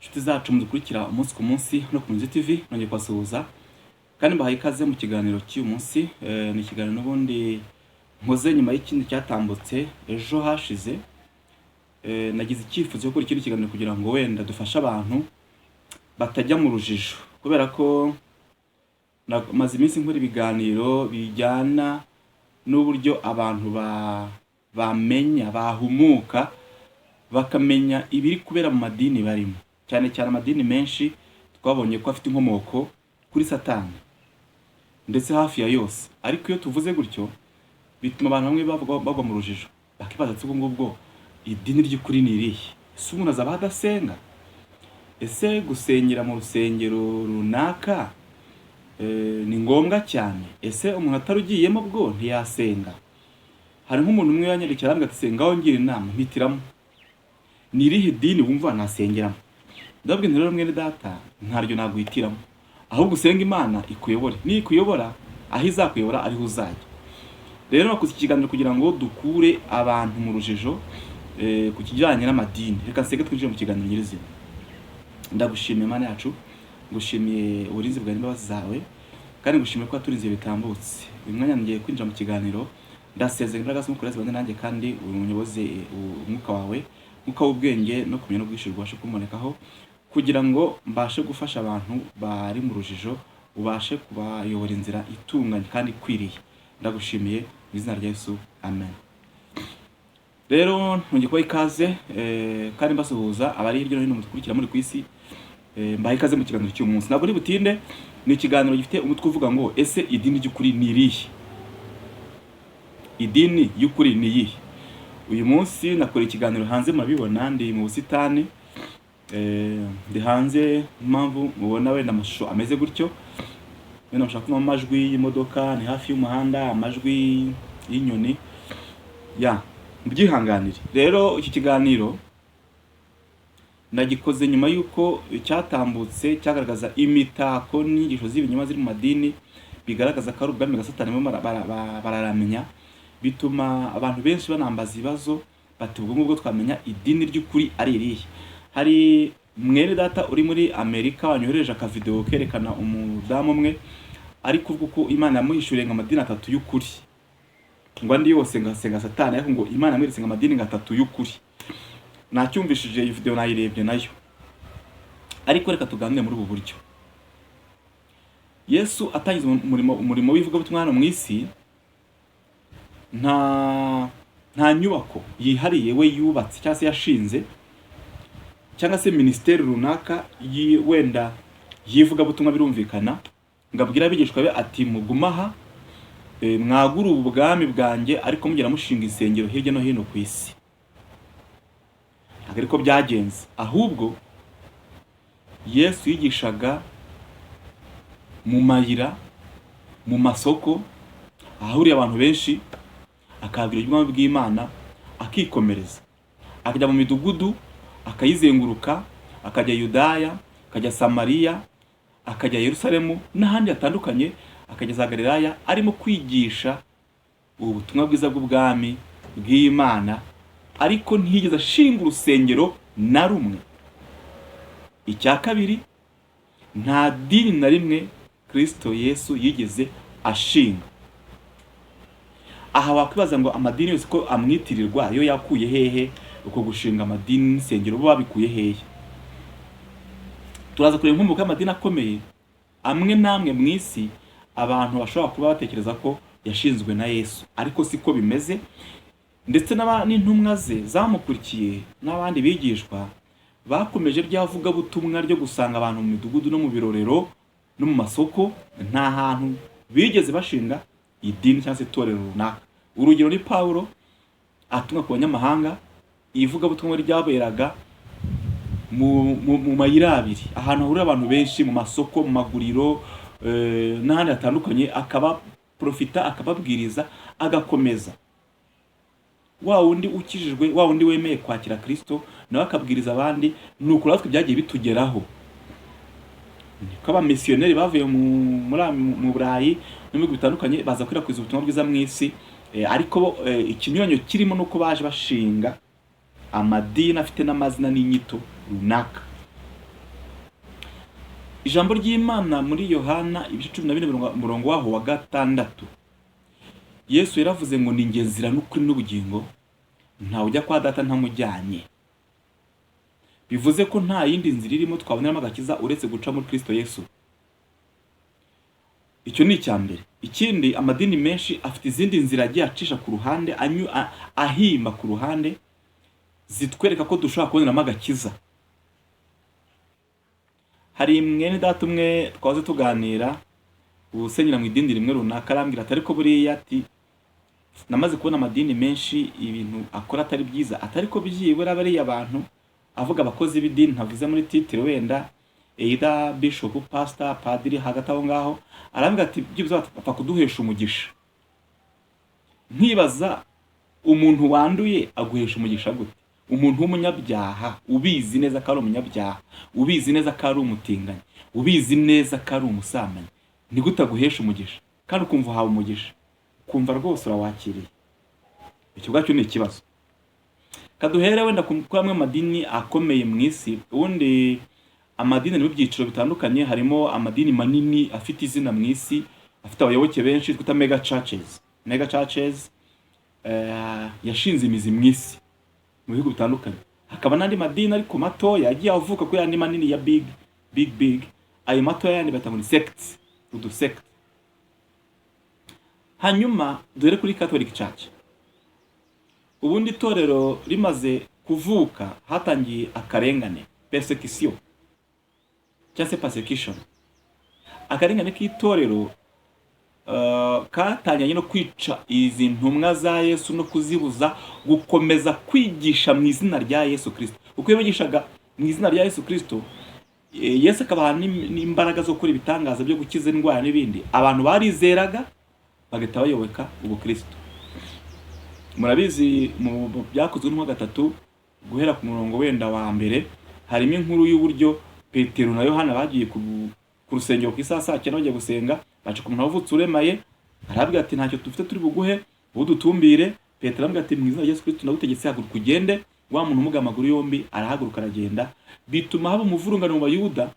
inshuti zacu mudukurikira umunsi ku munsi no ku Munzi TV nongeye kubasuhuza kandi mbahaye ikaze mu kiganiro cy'uyu munsi. Ni ikiganiro n'ubundi nkoze nyuma y'ikindi cyatambutse ejo hashize. Nagize icyifuzo cyo gukora ikindi kiganiro kugira ngo wenda dufashe abantu batajya mu rujijo, kubera ko maze iminsi nkora ibiganiro bijyana n'uburyo abantu bamenya bahumuka bakamenya ibiri kubera mu madini barimo, cyane cyane amadini menshi twabonye ko afite inkomoko kuri Satani ndetse hafi ya yose. Ariko iyo tuvuze gutyo bituma abantu bamwe bagwa mu rujijo, bakibaza ati ubwo idini ry'ukuri ni irihe? Ese umuntu azaba adasenga? Ese gusengera mu rusengero runaka ni ngombwa cyane? Ese umuntu atarugiyemo bwo ntiyasenga? Hari nk'umuntu umwe yanyandikira arambwira ati sengaho ngira inama mpitiramo ni irihe dini wumva nasengeramo. Ndabwira nti rero mwene data ntaryo naguhitiramo, ahubwo usenga Imana ikuyobore, ni ikuyobora aho izakuyobora ariho uzajya. Rero nakoze ikiganiro kugira ngo dukure abantu mu rujijo ku kijyanye n'amadini. Reka nsenge twinjire mu kiganiro nyirizina. Ndagushimiye Imana yacu, ngushimiye uburinzi bwawe n'imbabazi zawe, kandi ngushimiye ko waturinze bitambutse. Uyu mwanya ngiye kwinjira mu kiganiro, ndasezera imbaraga z'umukorezi bande nanjye kandi unyoboze umwuka wawe, umwuka w'ubwenge no kumenya no guhishura ubashe kumonekaho, kugira ngo mbashe gufasha abantu bari mu rujijo, ubashe kubayobora inzira itunganye kandi ikwiriye. Ndagushimiye mu izina rya Yesu, amen. Rero nongeye kubaha ikaze kandi mbasuhuza abari hirya no hino mudukurikira muri ku isi. Mbahaye ikaze mu kiganiro cy'uyu munsi. Ntabwo butinde, ni ikiganiro gifite umutwe uvuga ngo ese idini ry'ukuri ni irihe? Idini y'ukuri ni iyihe? Uyu munsi nakora ikiganiro hanze, murabibona ndi mu busitani, ndi hanze. Impamvu mubona wenda amashusho ameze gutyo, wenda mushaka kumva amajwi y'imodoka, ni hafi y'umuhanda, amajwi y'inyoni, mbyihanganire. Rero iki kiganiro nagikoze nyuma y'uko cyatambutse cyagaragaza imitako n'inyigisho z'ibinyoma ziri mu madini bigaragaza ko ari ubwami bwa Satani bararamenya, bituma abantu benshi banambaza ibibazo bati ubwo ngubwo twamenya idini ry'ukuri ari irihe. Hari mwene data uri muri Amerika wanyohereje akavideo kerekana umudamu umwe ari kuvuga ko Imana yamuhishuriye amadini 3 y'ukuri, ngo andi yose ngasenga Satani, ariko ngo Imana yamweretse amadini 3 y'ukuri. Nacyumvishije iyi video nayirebye nayo, ariko reka tuganire muri ubu buryo. Yesu atangiza umurimo w'ivugabutumwa hano mu isi, nta nyubako yihariye we yubatse cyangwa se yashinze, cyangwa se ministeri runaka wenda yivugabutumwa birumvikana, ngabwira abigishwa be ati mugumaha mwagura ubwami bwanjye ariko mugera mushinga insengero hirya no hino ku isi. Ntabwo ariko byagenze, ahubwo Yesu yigishaga mu mayira, mu masoko ahahuriye abantu benshi, akabwira ubwami bw'Imana akikomereza, akajya mu midugudu akayizenguruka, akajya Yudaya, akajya Samariya, akajya Yerusalemu n'ahandi hatandukanye, akajya za Galilaya, arimo kwigisha ubutumwa bwiza bw'ubwami bw'Imana, ariko ntiyigeze ashinga urusengero na rumwe. Icya kabiri, nta dini na rimwe Kristo Yesu yigeze ashinga. Aha wakwibaza ngo amadini yose ko amwitirirwa yo yakuye hehe uko gushinga amadini n'isengero, bo babikuye hehe? Turaza kureba inkomoko y'amadini akomeye amwe namwe mu isi abantu bashobora kuba batekereza ko yashinzwe na Yesu, ariko siko bimeze. Ndetse n'intumwa ze zamukurikiye n'abandi bigishwa bakomeje ryavuga butumwa ryo gusanga abantu mu midugudu no mu birorero no mu masoko. Nta hantu bigeze bashinga idini cyangwa se itorero runaka. Urugero ni Pawulo atumwa ku banyamahanga, ivuga butumwa ryaberaga mu mayira abiri, ahantu hahurira abantu benshi, mu masoko, mu maguriro n'ahandi hatandukanye, akaba profita, akababwiriza, agakomeza. Wa wundi ukijijwe, wa wundi wemeye kwakira Kristo, nawe akabwiriza abandi. Nuko natwe byagiye bitugeraho, niko abamisiyoneri bavuye mu Burayi no mu bihugu bitandukanye baza kwirakwiriza ubutumwa bwiza mu isi, ariko ikinyuranyo kirimo nuko baje bashinga amadini afite n'amazina n'inyito runaka. ijambo ry'Imana muri Yohana ibice 14 umurongo waho wa 6, Yesu yaravuze ngo ni njye nzira n'ukuri n'ubugingo, ntawe ujya kwa data ntamujyanye. Bivuze ko nta yindi nzira irimo twaboneramo agakiza uretse guca muri Kristo Yesu. Icyo ni icyambere. Ikindi, amadini menshi afite izindi nzira agiye acisha ku ruhande, ahimba ku ruhande, zitwereka ko dushobora kuboneramo agakiza. Hari mwene data umwe twaze tuganira, usenyera mu idini rimwe runaka, arambwira ati ariko buriya ati namaze kubona amadini menshi ibintu akora atari byiza, atari ko byibura bariya abantu avuga abakozi b'idini, ntavuze muri titre wenda either bishop, pastor, padiri, hagati aho ngaho, arambwira ati byibuze bapfa kuduhesha umugisha. Nkibaza, umuntu wanduye aguhesha umugisha gute? Umuntu w'umunyabyaha, ubizi neza ko ari umunyabyaha, ubizi neza ko ari umutinganyi, ubizi neza ko ari umusambanyi, ni gute aguhesha umugisha? Kandi ukumva uhawe umugisha, ukumva rwose urawakiriye. Icyo bwacyo ni ikibazo. Kaduhere wenda kuri amwe amadini akomeye mu isi. Ubundi amadini ni byiciro bitandukanye, harimo amadini manini afite izina mu isi, afite abayoboke benshi, twita mega churches. Mega churches yashinze imizi mu isi mu bihugu bitandukanye. Hakaba n'andi madini ariko mato yagiye avuka kuri andi manini ya big. Ayo mato yandi batanga sects, udu sect. Hanyuma dore kuri Catholic Church. Ubundi itorero rimaze kuvuka hatangiye akarengane, persecution cyangwa persecution. Akarengane k'itorero katanyanye no kwica izi ntumwa za Yesu no kuzibuza gukomeza kwigisha mu izina rya Yesu Kristo. Uko yigishaga mu izina rya Yesu Kristo, Yesu akabaha n'imbaraga zo gukora ibitangaza byo gukiza indwara n'ibindi, abantu barizeraga bagahita bayoboka ubukristo. Murabizi mu byakozwe n'umwa 3 guhera ku murongo wenda wa mbere, harimo inkuru y'uburyo Petero na Yohana bagiye ku rusengero ku isasa cyane bagiye gusenga, baje ku muntu wavutse uremaye, arabwira ati ntacyo dufite turi buguhe udutumbire. Petero arambwira ati mu izina rya Yesu Kristo nagutegetse haguruka ugende. Wa muntu umuga amaguru yombi arahaguruka aragenda. Bituma haba umuvurungano mu Bayuda.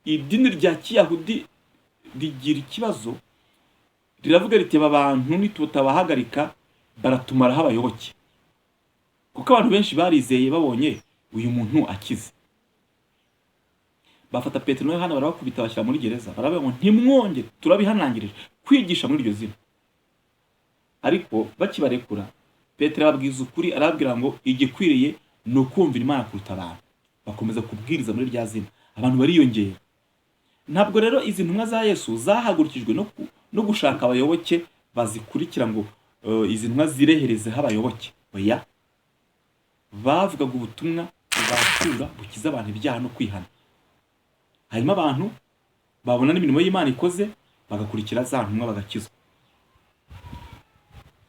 Idini rya Kiyahudi rigira ikibazo, riravuga riti aba bantu nitutabahagarika baratumaraho abayoboke, kuko abantu benshi barizeye babonye uyu muntu akize. Bafata Petero na Yohana barabakubita bashyira muri gereza, baravuga ngo ntimwonge, turabihanangirije kwigisha muri iryo zina. Ariko bakibarekura, Petero ababwiza ukuri, arabwira ngo igikwiriye ni ukumvira Imana kuruta abantu. Bakomeza kubwiriza muri rya zina, abantu bariyongera. Ntabwo rero izi ntumwa za Yesu zahagurukijwe no gushaka abayoboke bazikurikira ngo izi ntumwa zireherezeho abayoboke. Oya, bavugaga ubutumwa bubakura bukiza abantu ibyaha no kwihana. Hanyuma abantu babona n'imirimo y'Imana ikoze bagakurikira za ntumwa bagakizwa.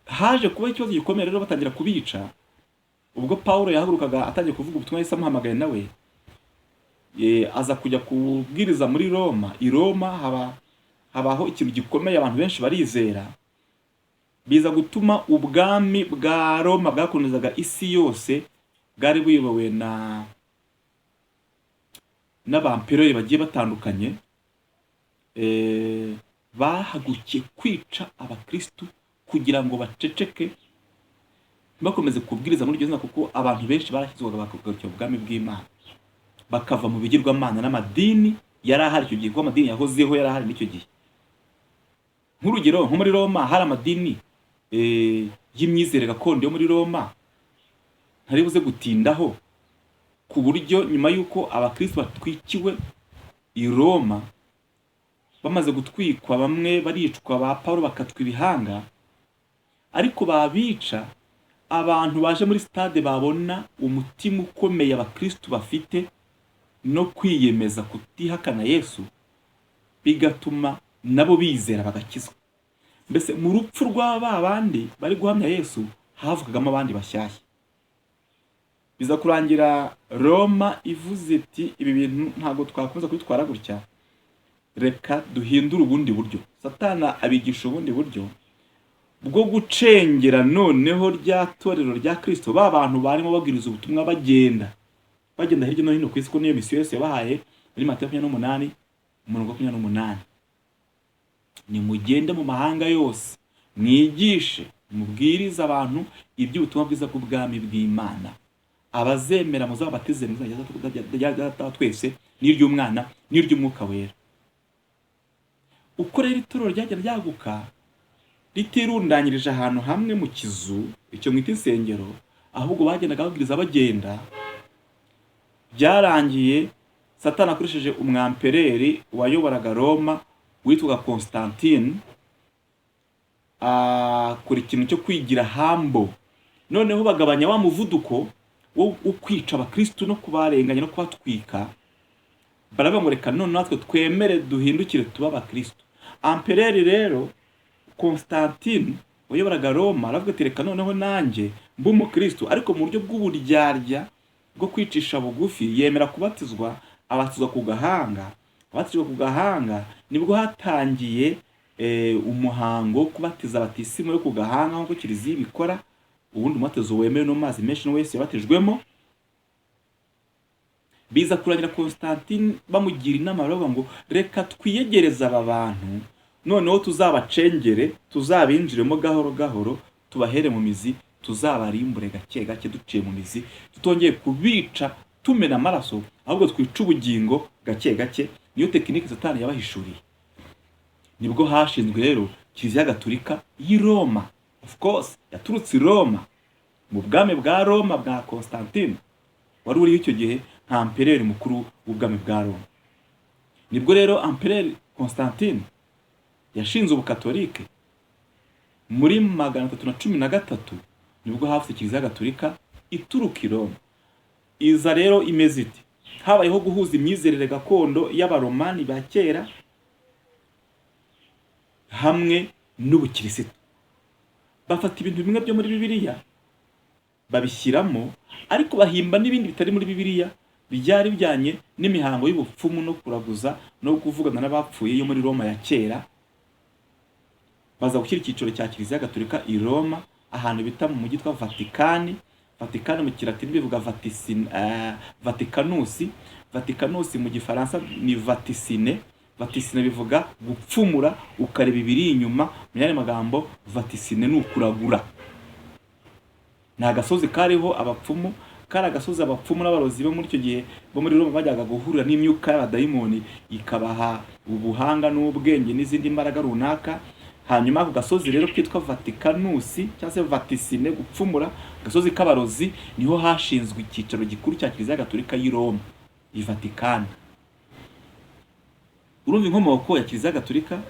Haje kuba ikibazo gikomeye rero, batangira kubica. Ubwo Paulo yahagurukaga atangiye kuvuga ubutumwa Yesu amuhamagaye nawe, aza kujya kubwiriza muri Roma. I Roma habaho ikintu gikomeye, abantu benshi barizera, biza gutuma ubwami bwa Roma bwakonezaga isi yose bwari buyobowe n'abamperori bagiye batandukanye, bahagukiye kwica abakristo kugira ngo baceceke bakomeze kubwiriza muri iryo zina, kuko abantu benshi barashyizwaga bakagarukira ubwami bw'Imana, bakava mu bigirwamana n'amadini yari ahari icyo gihe, kuko amadini yahozeho yari ahari n'icyo gihe. Nk'urugero, nko muri Roma hari amadini y'imyizere gakondo yo muri Roma ntari buze gutindaho, ku buryo nyuma y'uko abakristo batwikiwe i Roma, bamaze gutwikwa bamwe baricwa, ba Paulo bakatwa ibihanga, ariko babica abantu baje muri stade babona umutima ukomeye abakristo bafite no kwiyemeza kutihakana Yesu, bigatuma nabo bizera bagakizwa. Mbese mu rupfu rw'aba bandi bari guhamya Yesu havugagamo abandi bashyashya. Biza kurangira Roma ivuze iti ibi bintu ntabwo twakomeza kwitwara gutya, reka duhindure ubundi buryo. Satana abigisha ubundi buryo bwo gucengera noneho rya torero rya Kristo, ba bantu barimo babwiriza ubutumwa bagenda hirya no hino ku isi, ko niyo misiyo Yesu yabahaye muri Matayo 28 umurongo wa 28. Nimugende mu mahanga yose mwigishe mubwiriza abantu iby'ubutumwa bwiza bw'ubwami bw'Imana. Abazemera muzabatize muzajya twese n'iry'umwana n'iry'umwuka wera. Uko rero itorero ryajya ryaguka ritirundanyirije ahantu hamwe mu kizu icyo mwita insengero, ahubwo bagendaga babwiriza bagenda, byarangiye Satani akoresheje umwampereri wayoboraga Roma witwaga Constantine akora ikintu cyo kwigira hambo. Noneho bagabanya wa muvuduko wo kwica abakristo no kubarenganya no kubatwika, baravuga ngo reka none natwe twemere duhindukire tuba abakristo. Ampereri rero Constantine wayoboraga Roma aravuga ati reka noneho nanjye mbe umukristo, ariko mu buryo bw'uburyarya bwo kwicisha bugufi yemera kubatizwa, abatizwa ku gahanga. Abatizwa ku gahanga nibwo hatangiye umuhango wo kubatiza abatisimu yo ku gahanga nk'uko kiliziya ibikora. Ubundi umubatizo wemewe no mazi menshi no wese yabatijwemo. Biza kurangira Constantine bamugira inama baravuga ngo reka twiyegereza aba bantu, noneho tuzabacengere, tuzabinjiremo gahoro gahoro, tubahere mu mizi, tuzabarimbure gake gake duciye mu mizi, tutongeye kubica tumena amaraso, ahubwo twica ubugingo gake gake. Niyo tekinike Satani yabahishuriye. Nibwo hashinzwe rero Kiliziya Gatolika y'i Roma. Of course yaturutse i Roma, mu bwami bwa Roma bwa Constantine wari uriho icyo gihe nka ampereri mukuru w'ubwami bwa Roma. Nibwo rero ampereri Constantine yashinze ubukatolike muri 313. Nibwo hafite Kiliziya Gatolika ituruka i Roma. Iza rero imeze iti: habayeho guhuza imyizerere gakondo y'abaromani ba kera hamwe n'ubukirisitu. Bafata ibintu bimwe byo muri Bibiliya babishyiramo, ariko bahimba n'ibindi bitari muri Bibiliya byari bijyanye n'imihango y'ubupfumu no kuraguza no kuvugana n'abapfuye yo muri Roma ya kera. Baza gushyira icyiciro cya Kiliziya Gatolika i Roma ahantu bita mu mujyi wa Vatikani. Vatikani mu kilatini bivuga Vaticanus. Vaticanus mu gifaransa ni Vaticine. Vaticine bivuga gupfumura ukareba ibiri inyuma. Mu yandi magambo Vaticine ni ukuragura. Ni agasozi kariho abapfumu, kari agasozi abapfumu n'abarozi bo muri icyo gihe bo muri Roma bajyaga guhurira n'imyuka y'abadayimoni ikabaha ubuhanga n'ubwenge n'izindi mbaraga runaka. Hanyuma ku gasozi rero kitwa Vaticanus cyangwa se Vaticine gupfumura, gasozi k'abarozi, niho hashinzwe icyicaro gikuru cya Kiliziya Gatolika y'i Roma, i Vatikani. Urumva inkomoko ya Kiliziya Gatolika?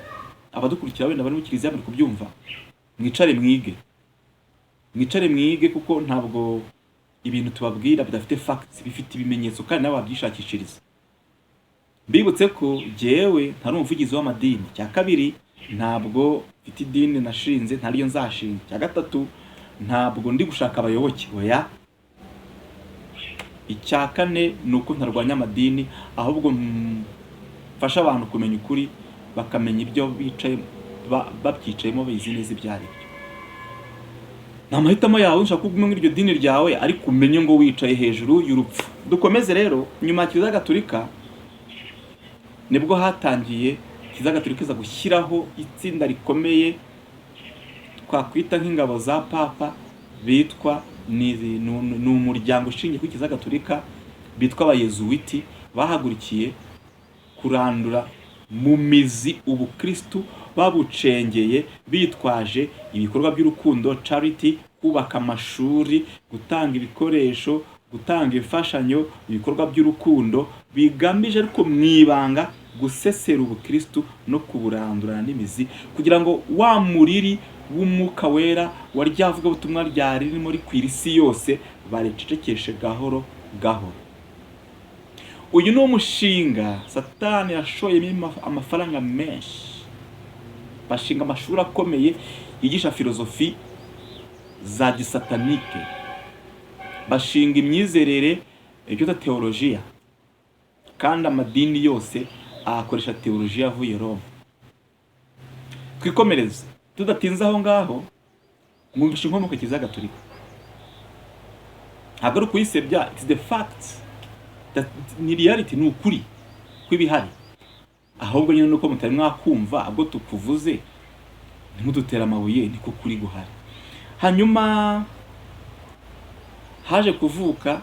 Abadukurikira wenda bari mu Kiliziya bari kubyumva, mwicare mwige kuko ntabwo ibintu tubabwira bidafite facts, bifite ibimenyetso kandi nawe wabyishakishiriza. Mbibutse ko jewe ntari umuvugizi w'amadini. Cya kabiri, ntabwo mfite idini nashinze ntariyo nzashinga. Cya gatatu, ntabwo ndi gushaka abayoboke, oya. Icya kane ni uko ntarwanya amadini, ahubwo mfasha abantu kumenya ukuri, bakamenya ibyo bicaye babyicayemo bizi neza ibyo ari byo. Nta mahitamo yawe ushaka kuguma muri iryo dini ryawe, ariko umenye ngo wicaye hejuru y'urupfu. Dukomeze rero. Nyuma ya Kiliziya Gatolika nibwo hatangiye Kiliziya Gatolika iza gushyiraho itsinda rikomeye twakwita nk'ingabo za papa, bitwa ni umuryango ushingiye kuri Kiliziya Gatolika, bitwa abayezuwiti. Bahagurikiye kurandura mu mizi ubukristu, babucengeye bitwaje ibikorwa by'urukundo, charity, kubaka amashuri, gutanga ibikoresho, gutanga imfashanyo, ibikorwa by'urukundo bigambije ariko mwibanga gusesera ubukristu no kuburandurana n'imizi, kugira ngo wa muriri w'umwuka wera waryavuga ubutumwa ryari ririmo rikwira isi yose baricecekeshe gahoro gahoro. Uyu ni umushinga Satani yashoyemo amafaranga menshi. Bashinga amashuri akomeye yigisha filozofi za gisatanike, bashinga imyizerere ibyo teologiya, kandi amadini yose akoresha teologiya avuye Roma. Twikomereze tudatinze aho ngaho, mwumvishe inkomoko ya Kiliziya Gatolika. Ntabwo ari ukuyisebya, it's the fact, ni reality, ni ukuri kw'ibihari. ahubwo nyine nuko mutari mwakumva ubwo tukuvuze ntimudutera amabuye, niko kuri guhari. Hanyuma haje kuvuka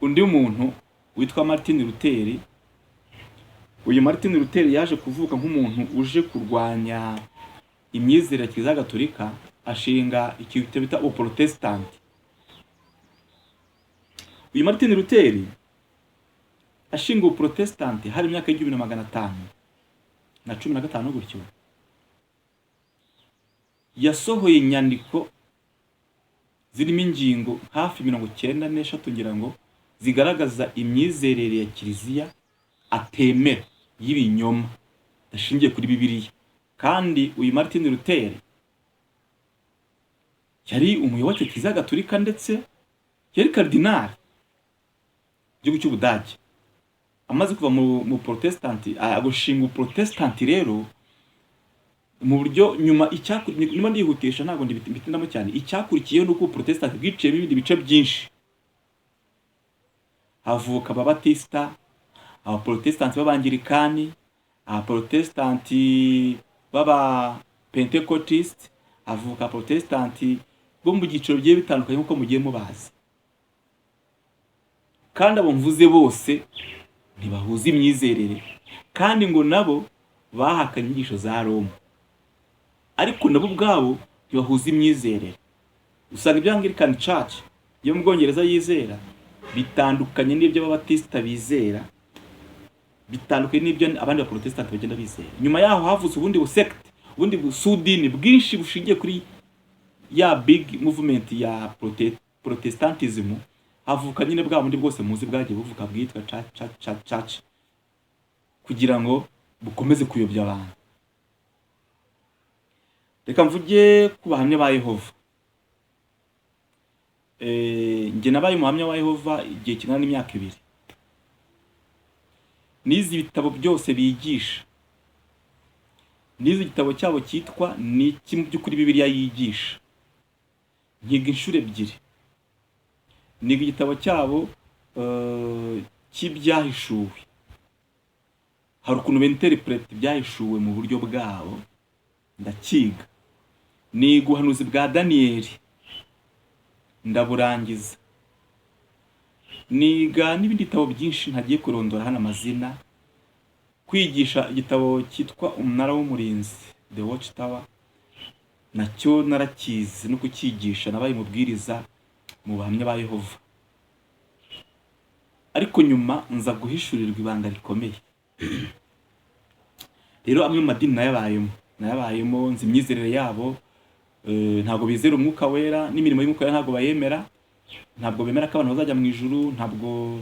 undi muntu witwa Martin Luther. Uyu Martin Luther yaje kuvuka nk'umuntu uje kurwanya imyizerere ya Kiliziya Gatolika, ashinga ikintu bita Uprotestanti. Uyu Martin Luther ashinga Uprotestanti hari imyaka y'1515 gutyo. Yasohoye inyandiko zirimo ingingo hafi 93 ngira ngo zigaragaza imyizerere ya Kiliziya atemera y'ibinyoma dashingiye kuri Bibiliya. Kandi uyu Martin Luther yari umuyoboke Kiliziya Gatolika, ndetse yari kardinali igihugu cy'Ubudage. Amaze kuva mu Protestanti agushinga Uprotestanti rero mu buryo nyuma ndihutisha ntabwo ndibitindamo cyane. Icyakurikiyeho nuko Protestant bwiciyemo ibindi bice byinshi. Havuka Ababatisita, Abaprotestanti b'Abangilikani, Abaprotestanti b'aba Pentecost, havuka Protestanti bo mu byiciro bigiye bitandukanye nk'uko mugiye mubazi. Kandi abo mvuze bose ntibahuza imyizerere, kandi ngo nabo bahakanye inyigisho za Roma, ariko nabo ubwabo ntibahuza imyizerere. Usanga ibyo Anglican Church yo mu Bwongereza yizera bitandukanye n'ibyo Ababatisita bizera, bitandukanye n'ibyo abandi Baprotestanti bagenda bizera. Nyuma yaho havutse ubundi busect, ubundi busudini bwinshi bushingiye kuri ya big movement ya Protestantism. Havuka nyine bwa bundi bwose muzi bwagiye buvuka bwitwa church kugira ngo bukomeze kuyobya abantu. Reka mvuge ku bahamya ba Yehova. Nge nabaye umuhamya wa Yehova igihe kingana n'imyaka 2. Nizi ibitabo byose bigisha. Nizi igitabo cyabo cyitwa ni kimwe by'ukuri Bibiliya yigisha. Nkiga inshuro 2. Niga igitabo cyabo cy'ibyahishuwe. Hari ukuntu binterprete ibyahishuwe mu buryo bwabo, ndakiga. Niga ubuhanuzi bwa Daniyeli, ndaburangiza. Niga n'ibindi bitabo byinshi ntagiye kurondora hano amazina. Kwigisha igitabo cyitwa Umunara w'Umurinzi, The Watchtower, nacyo narakize no kukigisha. Nabaye umubwiriza mu bahamya ba Yehova. Ariko nyuma nza guhishurirwa ibanga rikomeye. Rero amwe mu madini nayabayemo nzi imyizerere yabo. Ntabwo bizera umwuka wera n'imirimo y'umwuka wera, ntabwo bayemera. Ntabwo bemera ko abantu bazajya mu ijuru. Ntabwo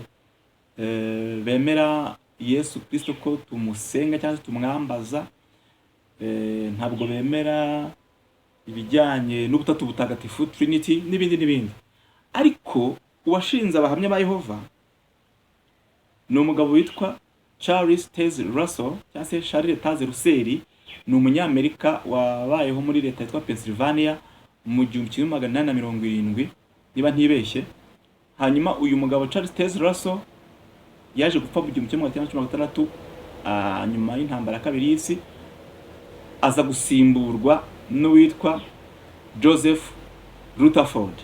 bemera Yesu Kristo ko tumusenga cyangwa tumwambaza. Ntabwo bemera ibijyanye n'ubutatu butagatifu Trinity n'ibindi. Ariko uwashinze abahamya ba Yehova ni umugabo witwa Charles Taze Russell cyangwa se Charles Taze Russell. Ni umunyamerika wabayeho muri leta yitwa Pennsylvania mu 1870 niba ntibeshye. Hanyuma uyu mugabo Charles Taze Russell yaje gupfa mu 1916 nyuma y'intambara ya kabiri y'isi, aza gusimburwa n'uwitwa Joseph Rutherford.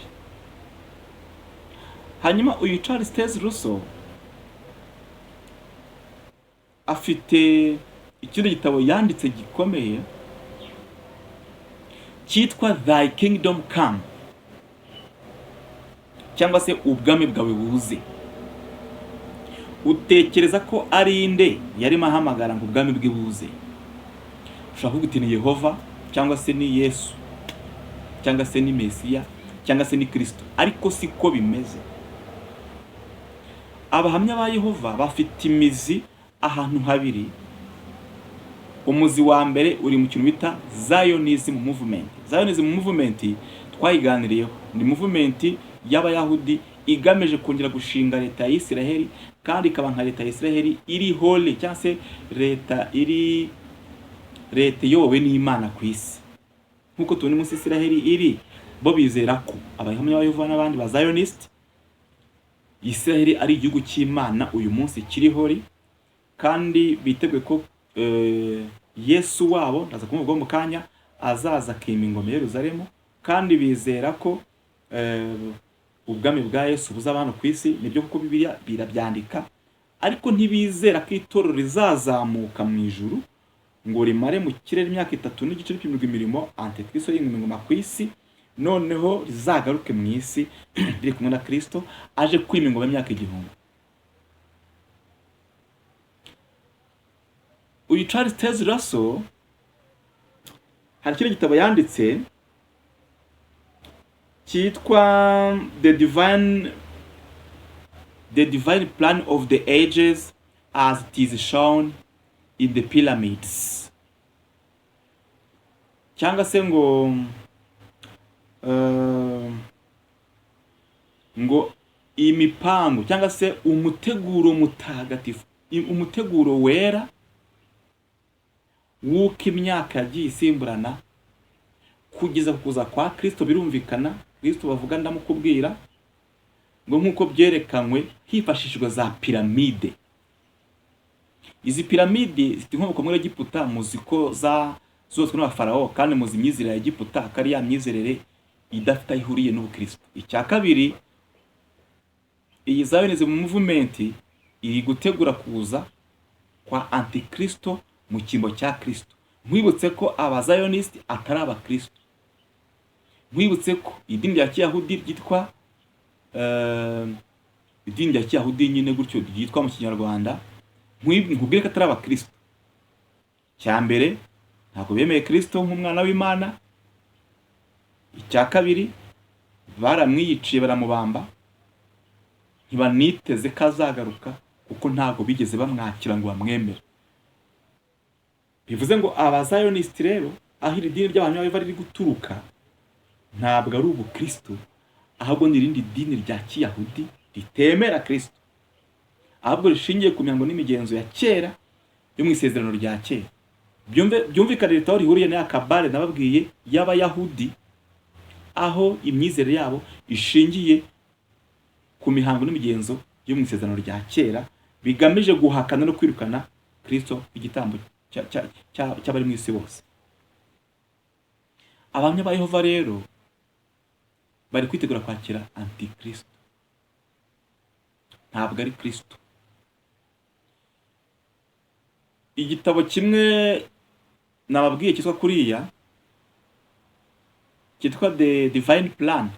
Hanyuma uyu Charles Taze Russell afite ikindi gitabo yanditse gikomeye cyitwa Thy Kingdom Come, cyangwa se ubwami bwawe buze. Utekereza ko ari inde yarimo ahamagara ngo ubwami bwe buze? Ushaka kuvuga uti ni Yehova, cyangwa se ni Yesu, cyangwa se ni Mesiya, cyangwa se ni Kristo. Ariko siko bimeze. Abahamya ba Yehova bafite imizi ahantu habiri. Umuzi wa mbere uri mu kintu bita Zionism movement. Zionism movement twayiganiriyeho, ni movement y'Abayahudi igamije kongera gushinga leta ya Isiraheli, kandi ikaba nka leta ya Isiraheli iri holy, cyangwa se leta iyobowe n'Imana ku isi. Nkuko tubona munsi Isiraheli iri, bo bizera ko abahamya ba Yehova n'abandi ba Zionist Isiraheli ari igihugu cy'Imana uyu munsi kiri holy, kandi biteguye ko Yesu wabo ndaza kumuvugaho mu kanya azaza akima ingoma ya Yerusalemu, kandi bizera ko ubwami bwa Yesu buzaba hano ku isi. Nibyo kuko Bibiliya birabyandika, ariko ntibizera ko itorero rizazamuka mu ijuru ngo rimare mu kirere imyaka 3 n'igice ripimirwa imirimo Antikristo y'ingoma ingoma ku isi, noneho rizagaruke mu isi riri kumwe na Kristo aje kwima ingoma y'imyaka 1000. Uyu Charles Taze Russell hari kino gitabo yanditse cyitwa The Divine Plan of the Ages as it is shown in the Pyramids, cyangwa se ngo imipango cyangwa se umuteguro mutagatifu, umuteguro wera w'uko imyaka yagiye isimburana kugeza kuza kwa Kristo. Birumvikana Kristo bavuga ndamukubwira ngo nk'uko byerekanywe hifashishijwe za piramide. Izi piramide zifite inkomoko muri Egiputa, muziko zubatswe n'abafarawo, kandi muzi imyizerere ya Egiputa kari ya myizerere idafite aho ihuriye n'ubukristo. Icya kabiri, iyi Zionism movement iri gutegura kuza kwa Antikristo mu cyimbo cya Kristo. Mwibutse ko abazionist atari abakristo. Mwibutse ko idini rya Kiyahudi ryitwa idini rya Kiyahudi nyine gutyo ryitwa mu Kinyarwanda, nkubwire ko atari abakristo. Cya mbere, ntabwo bemeye Kristo nk'umwana w'Imana. Icya kabiri, baramwiyiciye baramubamba, ntibaniteze ko azagaruka kuko ntabwo bigeze bamwakira ngo bamwemere. Bivuze ngo abazionist rero aho iri dini ry'abantu baba bari guturuka ntabwo ari ubukristo, ahubwo ni irindi dini rya Kiyahudi ritemera Kristo, ahubwo rishingiye ku mihango n'imigenzo ya kera yo mu isezerano rya kera. Byumvikana leta aho rihuriye na Kabale nababwiye y'Abayahudi, aho imyizerere yabo ishingiye ku mihango n'imigenzo yo mu isezerano rya kera, bigamije guhakana no kwirukana Kristo igitambo cy'abari mu isi bose. Abahamya ba Yehova rero bari kwitegura kwakira Antikristo, ntabwo ari Kristo. Igitabo kimwe nababwiye cyitwa kuriya, cyitwa The Divine Plan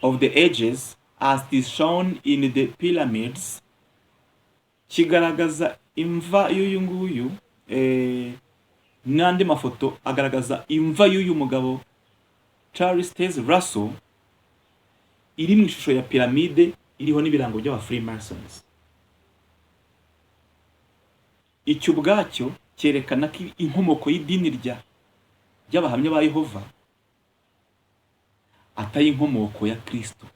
of the Ages as it is shown in the Pyramids, kigaragaza imva y'uyu nguyu n'andi mafoto agaragaza imva y'uyu mugabo Charles Taze Russell iri mu ishusho ya piramide iriho n'ibirango by'aba Freemasons. Icyo ubwacyo cyerekana ko inkomoko y'idini ry'abahamya ba Yehova atari inkomoko ya Kristo.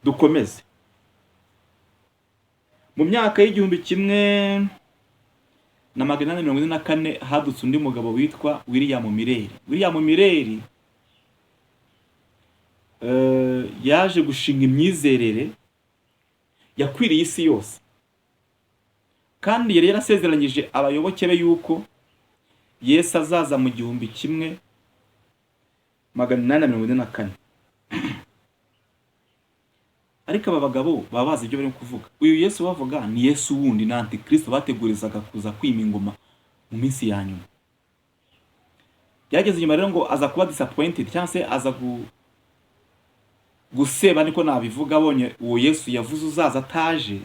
Dukomeze. Mu myaka y'1844 hadutse undi mugabo witwa William Miller. William Miller yaje gushinga imyizerere yakwiriye isi yose, kandi yari yarasezeranyije abayoboke be yuko Yesu azaza mu 1844. Ariko aba bagabo baba bazi ibyo bari kuvuga. Uyu Yesu bavuga ni Yesu wundi na Antikristo bategurizaga kuza kwima ingoma mu minsi ya nyuma. Yageze nyuma rero ngo aza kuba disappointed, cyangwa se aza guseba, niko nabivuga, abonye uwo Yesu yavuze uzaza ataje.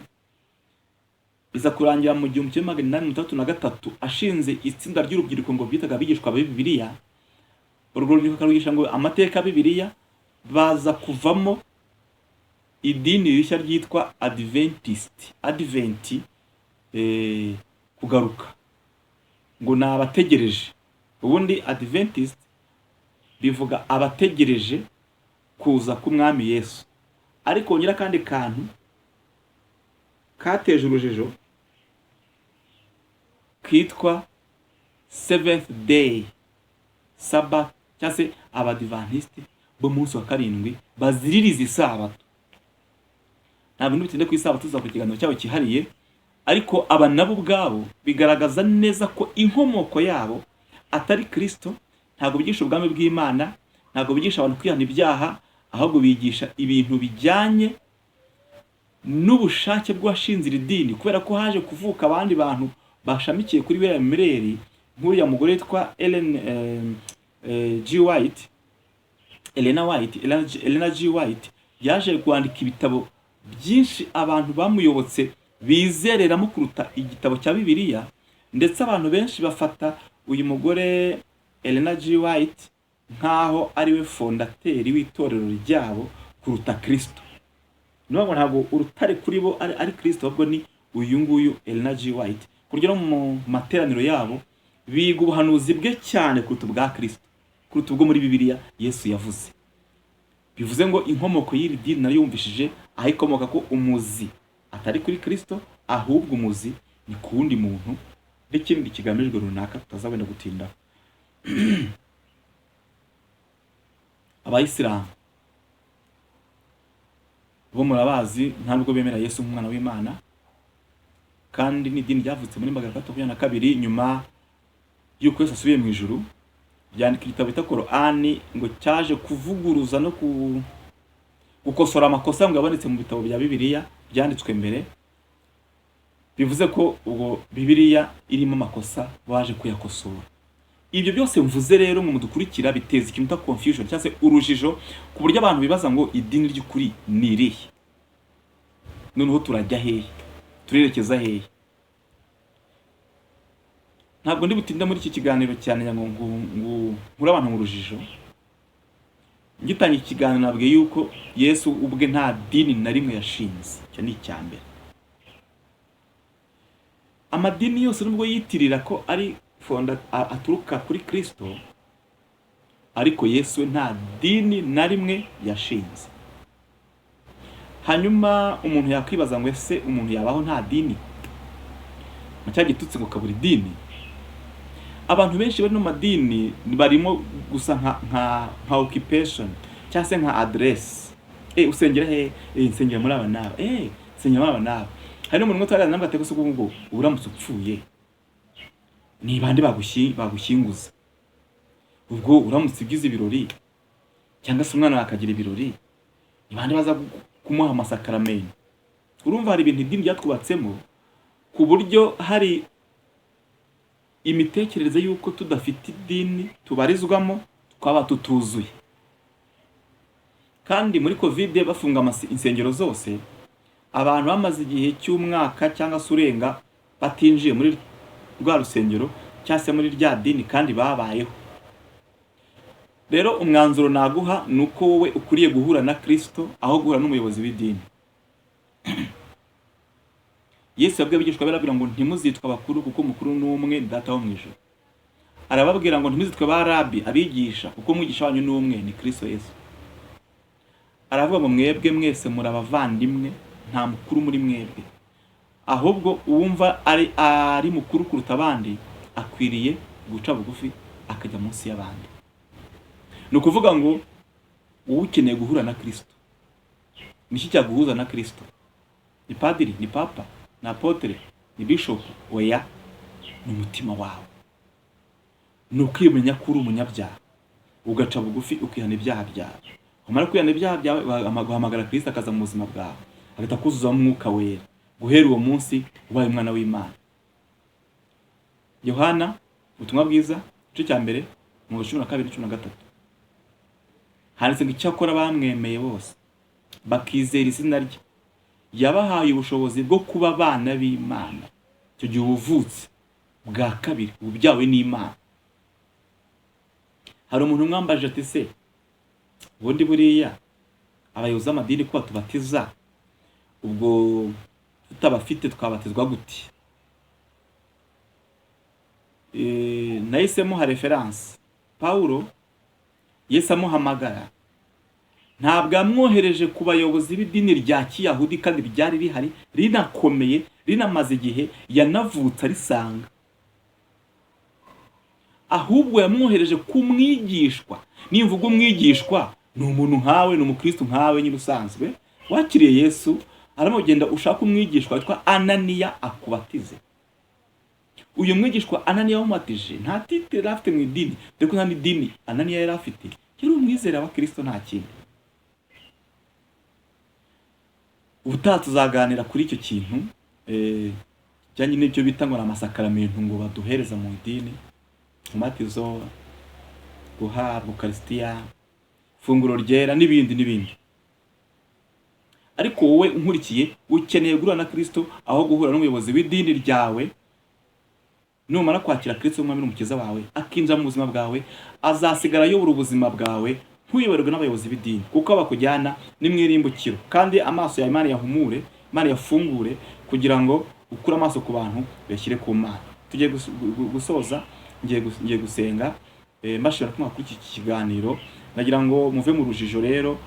Biza kurangira mu 1833 ashinze itsinda ry'urubyiruko ngo bitaga abigishwa ba Bibiliya. Urwo rubyiruko karugisha ngo amateka ya Bibiliya, baza kuvamo idini rishya ryitwa Advent, kugaruka, ngo ni abategereje. Ubundi Adventist bivuga abategereje kuza k'umwami Yesu, ariko ongera kandi kantu kateje urujijo kitwa Seventh Day Sabbath, cyangwa se Abadventiste bo munsi wa 7 baziririza isabato. Nta bintu bitinde ku isabato tuza ku kiganiro cyawe kihariye, ariko aba nabo ubwabo bigaragaza neza ko inkomoko yabo atari Kristo. Ntabwo bigisha ubwami bw'Imana, ntabwo bigisha abantu kwihana ibyaha, ahubwo bigisha ibintu bijyanye n'ubushake bw'uwashinze iri dini, kubera ko haje kuvuka abandi bantu bashamikiye kuri William Miller, nk'uriya mugore witwa Elena G. White yaje kwandika ibitabo byinshi abantu bamuyobotse bizereramo kuruta igitabo cya Bibiliya, ndetse abantu benshi bafata uyu mugore Elena G. White nkaho ari we fondateri w'itorero ryabo kuruta Kristo. Nubwo ntabwo urutare kuri bo ari Kristo, ahubwo ni uyu nguyu Elena G. White. Kuryo mu materaniro yabo biga ubuhanuzi bwe cyane kuruta ubwa Kristo, kuruta ubwo muri Bibiliya Yesu yavuze. Bivuze ngo inkomoko y'iri dini nari yumvishije aho ikomoka ko umuzi atari kuri Kristo, ahubwo umuzi ni ku wundi muntu n'ikindi kigamijwe runaka tutazabenda gutinda. Abayisilamu bo murabazi ntabwo bemera Yesu nk'umwana w'Imana, kandi ni idini ryavutse muri 322 nyuma y'uko Yesu asubiye mu ijuru. Byandika igitabo bita Korani ngo cyaje kuvuguruza no gukosora amakosa ngo yabonetse mu bitabo bya Bibiliya byanditswe mbere. Bivuze ko ubwo Bibiliya irimo amakosa baje kuyakosora. Ibyo byose mvuze rero ngo mudukurikira biteza ikintu ta confusion cyangwa se urujijo, ku buryo abantu bibaza ngo idini ry'ukuri ni irihe, noneho turajya hehe, turerekeza hehe. Ntabwo ndi butinda muri iki kiganiro cyane ngo nkura abantu mu rujijo. Ngitangiye ikiganiro nabwiye yuko Yesu ubwe nta dini na rimwe yashinze. Cyo ni icyambere. Amadini yose nubwo yitirira ko ari aturuka kuri Kristo, ariko Yesu nta dini na rimwe yashinze. Hanyuma umuntu yakwibaza ngo ese umuntu yabaho nta dini? Macyagitutse ngo kaburi dini. Abantu benshi bari no madini barimo gusa nka occupation cyangwa se nka address. Usengera he? Nsengera muri aba naba. Nsengera muri aba naba. Hari umuntu mutwara namba ateko suko ngo uramutse upfuye ni bande bagushyinguza. Ubwo uramutse ugize ibirori cyangwa se umwana akagira ibirori, ni bande baza kumuha amasakaramentu. Urumva hari ibintu idini ryatwubatsemo ku buryo hari imitekerereze yuko tudafite idini tubarizwamo twaba tutuzuye. Kandi muri Covid bafunga insengero zose, abantu bamaze igihe cy'umwaka cyangwa se urenga batinjiye muri rwa rusengero cyangwa se muri rya dini kandi babayeho. Rero umwanzuro naguha nuko wowe ukuriye guhura na Kristo aho guhura n'umuyobozi w'idini. Yesu yabwiye abigishwa barabwira ngo ntimuzitwa abakuru kuko mukuru n'umwe ni Data wo mu ijuru. Arababwira ngo ntimuzitwe ba rabi abigisha kuko umwigisha wanyu n'umwe ni Kristo Yesu. Aravuga ngo mwebwe mwese muri abavandimwe, nta mukuru muri mwebwe, ahubwo uwumva ari mukuru kuruta abandi akwiriye guca bugufi akajya munsi y'abandi. Ni ukuvuga ngo wowe ukeneye guhura na Kristo. Niki cyaguhuza na Kristo? Ni padiri, ni papa, ni apotre, ni bishop? Oya, ni umutima wawe. Ni ukwimenya ko uri umunyabyaha, ugaca bugufi ukihana ibyaha byawe. Umara kwihana ibyaha byawe guhamagara Kristo akaza mu buzima bwawe, agahita kuzuza umwuka wera. Guhera uwo munsi ubaye umwana w'Imana. Yohana ubutumwa bwiza igice cya mbere mu 12:13 handitse ngo icyakora bamwemeye bose bakizera izina rye yabahaye ubushobozi bwo kuba abana b'Imana. Icyo gihe ubuvutse bwa kabiri ububyawe n'Imana. Hari umuntu mwambaje ati se ubundi buriya abayobozi b'amadini ko batubatiza, ubwo tutabafite twabatizwa gute? Nahisemo ha reference Paulo. Yesu amuhamagara ntabwo amwohereje ku bayobozi b'idini rya Kiyahudi kandi ryari rihari rinakomeye rinamaze igihe yanavutse arisanga, ahubwo yamwohereje ku mwigishwa. Nimvuga umwigishwa ni umuntu nkawe, ni umukristo nkawe nyine usanzwe wakiriye Yesu arimo genda ushaka umwigishwa witwa Ananiya akubatize. Uyu mwigishwa Ananiya wamubatije nta titire yari afite mu idini, dore ko nta n'idini Ananiya yari afite, yari umwizera wa Kristo nta kindi. Ubutaha tuzaganira kuri icyo kintu kijyanye n'ibyo bita ngo ni amasakaramentu ngo baduhereza mu idini, umubatizo, guhabwa ukarisitiya, ifunguro ryera n'ibindi n'ibindi. Ariko wowe unkurikiye ukeneye guhura na Kristo aho guhura n'umuyobozi w'idini ryawe. Numara kwakira Kristo nk'umwami n'umukiza wawe akinjira mu buzima bwawe, azasigara ayobora ubuzima bwawe ntuyoborwe n'abayobozi b'idini, kuko bakujyana ni mwirimbukiro. Kandi amaso ya Imana yahumure, Imana yafungure kugira ngo ukure amaso ku bantu bashyire ku Mana. Tugiye gusoza, ngiye gusenga mbashira kumwa kuri iki kiganiro. Nagira ngo muve mu rujijo rero.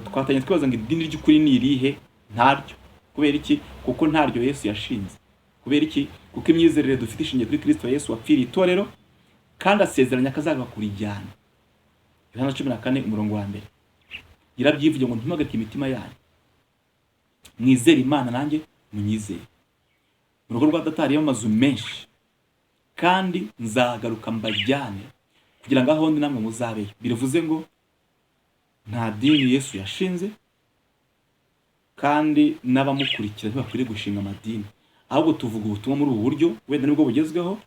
Twatanye twibaza ngo idini ry'ukuri ni irihe? Ntaryo. Kubera iki? Kuko ntaryo Yesu yashinze. Kubera iki? Kuko imyizerere dufite ishingiye kuri Kristo Yesu wapfiriye itorero kandi asezeranya akazaga kurijyana. Yohana 14 umurongo wa 1. Yarabyivuye ngo ntimuhagarike imitima yanyu, mwizere Imana nanjye munyizere. Mu rugo rwa Data hariyo amazu menshi, kandi nzagaruka mbajyane kugira ngo aho ndi namwe muzabeyo. Biravuze ngo nta dini Yesu yashinze, kandi n'abamukurikira ntibakwiriye gushinga amadini, ahubwo tuvuga ubutumwa muri ubu buryo. Wenda nibwo bugezweho,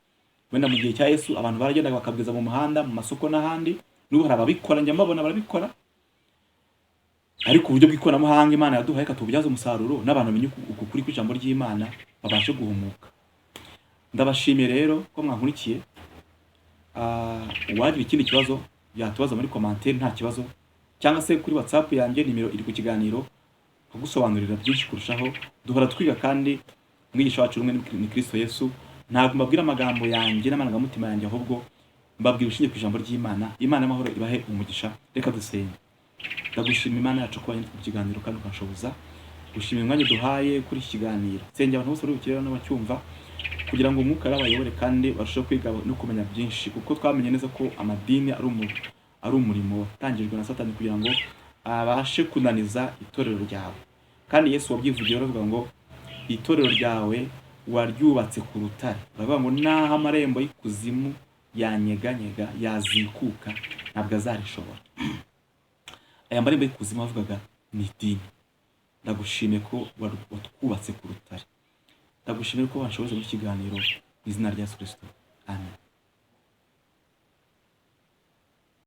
wenda mu gihe cya Yesu abantu baragendaga bakabwiza mu muhanda, mu masoko n'ahandi. N'ubu hari ababikora, njya mbabona barabikora, ariko uburyo bw'ikoranabuhanga Imana yaduhaye katubyaza umusaruro, n'abantu bamenye ukuri kw'ijambo ry'Imana babashe guhumuka. Ndabashimiye rero ko mwankurikiye. Uwagira ikindi kibazo yatubaza muri commentaire, nta kibazo, cyangwa se kuri WhatsApp yanjye, nimero iri ku kiganiro, kugusobanurira byinshi kurushaho. Duhora twiga, kandi umwigisha wacu rumwe ni Kristo Yesu. Ntabwo mbabwira amagambo yanjye n'amarangamutima yanjye, ahubwo mbabwira ushingiye ku ijambo ry'Imana. Imana y'amahoro ibahe umugisha. Reka dusenge. Ndagushimira Imana yacu kuba yanditse ku kiganiro kandi ukanshoboza. Gushimira umwanya duhaye kuri iki kiganiro. Nsengera abantu bose bari bukireba n'abacyumva, kugira ngo umwuka arabayobore kandi barusheho kwiga no kumenya byinshi, kuko twamenye neza ko amadini ari umurimo watangijwe na Satani kugira ngo abashe kunaniza itorero ryawe. Kandi Yesu wabyivugiye aravuga ngo itorero ryawe waryubatse ku rutare. Baravuga ngo naho amarembo y'ikuzimu yanyeganyega, yazikuka, ntabwo azarishobora. Aya marembo y'ikuzimu avugaga ni idini. Ndagushimiye ko watwubatse ku rutare. Ndagushimiye ko wanshoboje muri kiganiro, mu izina rya Yesu Kristo. Amen.